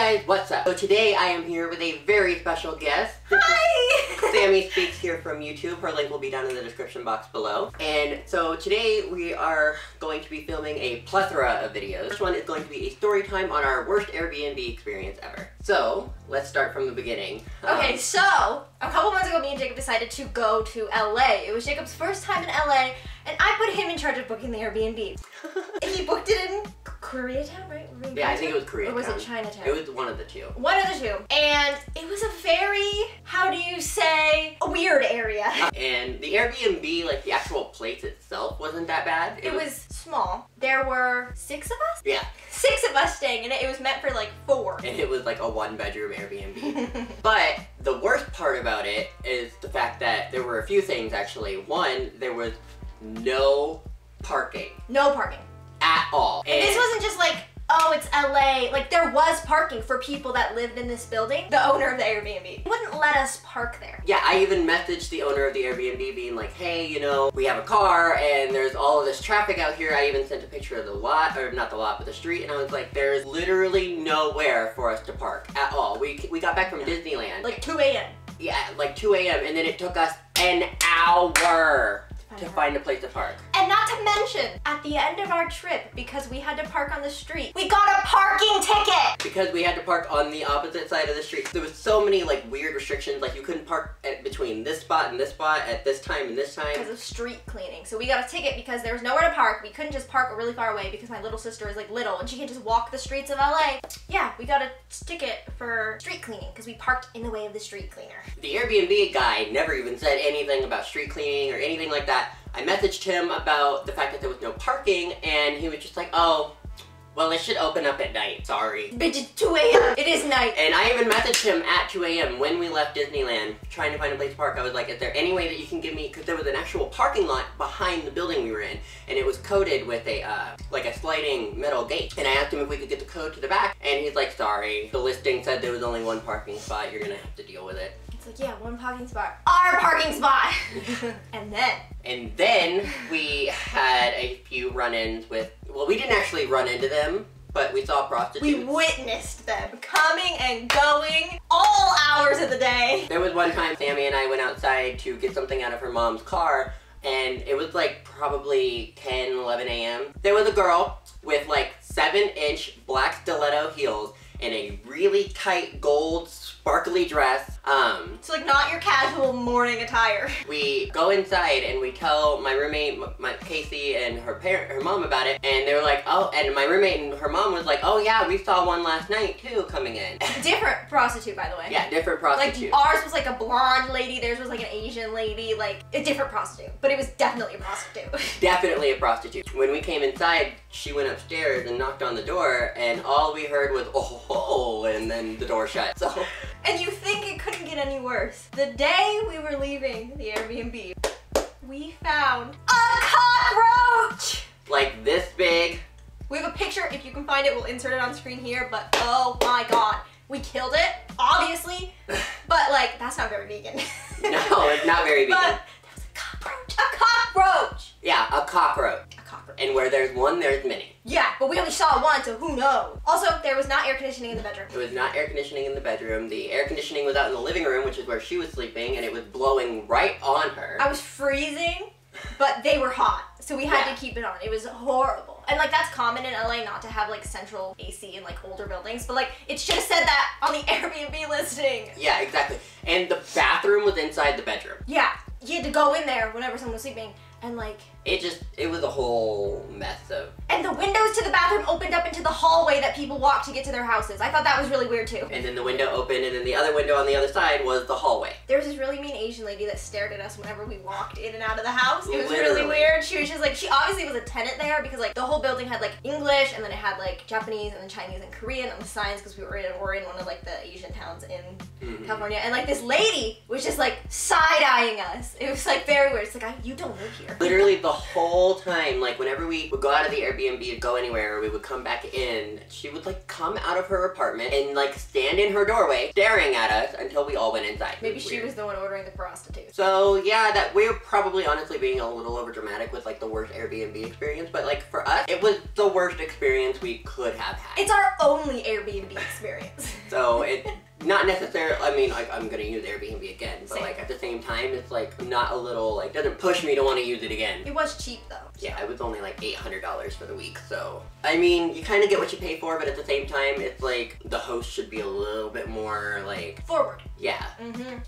guys, what's up? So today I am here with a very special guest. Hi! Sammy Speaks here from YouTube. Her link will be down in the description box below. And so today we are going to be filming a plethora of videos. This one is going to be a story time on our worst Airbnb experience ever. So let's start from the beginning. Okay, so a couple months ago me and Jacob decided to go to LA. It was Jacob's first time in LA and I put him in charge of booking the Airbnb. He booked it in Koreatown, right? Yeah, I think it was Koreatown. Or was it Chinatown? It was one of the two. One of the two. And it was a very, how do you say, a weird area. And the Airbnb, like the actual place itself, wasn't that bad. It was small. There were 6 of us? Yeah. 6 of us staying in it. It was meant for like 4. And it was like a 1-bedroom Airbnb. But the worst part about it is the fact that there were a few things actually. One, there was no parking. No parking. At all. And this wasn't just like, oh, it's LA. Like, there was parking for people that lived in this building. The owner of the Airbnb he wouldn't let us park there. Yeah, I even messaged the owner of the Airbnb being like, hey, you know, we have a car and there's all of this traffic out here. I even sent a picture of the lot, or not the lot, but the street. And I was like, there's literally nowhere for us to park at all. We got back from Disneyland. Like 2 a.m. Yeah, like 2 a.m. And then it took us an hour to find a place to park. And not to mention, at the end of our trip, because we had to park on the street, we got a parking ticket! Because we had to park on the opposite side of the street. There was so many like weird restrictions, like you couldn't park between this spot and this spot at this time and this time. Because of street cleaning. So we got a ticket because there was nowhere to park. We couldn't just park really far away because my little sister is like little and she can just walk the streets of LA. Yeah, we got a ticket for street cleaning because we parked in the way of the street cleaner. The Airbnb guy never even said anything about street cleaning or anything like that. I messaged him about the fact that there was no parking, and he was just like, oh, well, it should open up at night. Sorry. Bitch, it's 2 a.m. It is night. And I even messaged him at 2 a.m. when we left Disneyland, trying to find a place to park. I was like, is there any way that you can give me, because there was an actual parking lot behind the building we were in, and it was coded with a, like a sliding metal gate. And I asked him if we could get the code to the back, and he's like, sorry, the listing said there was only one parking spot. You're gonna have to deal with it. It's like, yeah, one parking spot. Our parking spot! And then we had a few run-ins with, well, we didn't actually run into them, but we saw prostitutes. We witnessed them coming and going all hours of the day. There was one time Sammy and I went outside to get something out of her mom's car, and it was like probably 10, 11 a.m. There was a girl with like 7-inch black stiletto heels and a really tight gold sparkly dress. So like not your casual morning attire. We go inside and we tell my roommate, Casey, and her mom about it, and they were like, oh, and my roommate and her mom was like, oh yeah, we saw one last night too coming in. Different prostitute, by the way. Yeah, different prostitute. Like ours was like a blonde lady, theirs was like an Asian lady, like a different prostitute, but it was definitely a prostitute. Definitely a prostitute. When we came inside, she went upstairs and knocked on the door, and all we heard was, oh, and then the door shut, so. And you think it couldn't get any worse. The day we were leaving the Airbnb, we found a cockroach! Like this big. We have a picture, if you can find it, we'll insert it on screen here, but oh my god. We killed it, obviously, but like, that's not very vegan. No, it's not very vegan. But there was a cockroach. A cockroach! Yeah, a cockroach. And where there's one, there's many. Yeah, but we only saw one, so who knows? Also, there was not air conditioning in the bedroom. There was not air conditioning in the bedroom. The air conditioning was out in the living room, which is where she was sleeping, and it was blowing right on her. I was freezing, but they were hot, so we had to keep it on. It was horrible. And like, that's common in LA not to have like central AC in like older buildings, but like, it should have said that on the Airbnb listing. Yeah, exactly. And the bathroom was inside the bedroom. Yeah, you had to go in there whenever someone was sleeping, and like, it was a whole mess of... And the windows to the bathroom opened up into the hallway that people walk to get to their houses. I thought that was really weird too. And then the window opened, and then the other window on the other side was the hallway. There was this really mean Asian lady that stared at us whenever we walked in and out of the house. It was Literally. really weird. She was just like, she obviously was a tenant there because like the whole building had like English, and then it had like Japanese and then Chinese and Korean on the signs because we were in one of like the Asian towns in California. And like this lady was just like side-eyeing us. It was like very weird. It's like, you don't live here. Literally the whole time, like whenever we would go out of the Airbnb Airbnb to go anywhere, we would come back in, she would like come out of her apartment and like stand in her doorway staring at us until we all went inside. Maybe she was the one ordering the prostitutes. So yeah, that we're probably honestly being a little over dramatic with like the worst Airbnb experience, but like for us, it was the worst experience we could have had. It's our only Airbnb experience. So it, not necessarily, I mean, like, I'm gonna use Airbnb again, but Same. like at the same time, it's like not a little, like, doesn't push me to want to use it again. It was cheap though. Yeah, it was only like $800 for the week, so. I mean, you kind of get what you pay for, but at the same time, it's like, the host should be a little bit more, like. Forward. Yeah.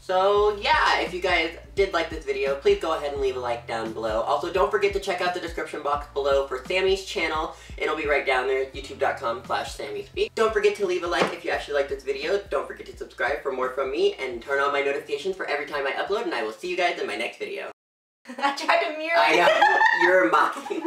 So, yeah, if you guys did like this video, please go ahead and leave a like down below. Also, don't forget to check out the description box below for Sammy's channel. It'll be right down there, youtube.com/SammieSpeaks. Don't forget to leave a like if you actually like this video. Don't forget to subscribe for more from me, and turn on my notifications for every time I upload, and I will see you guys in my next video. I tried to mirror. I know, you're mocking.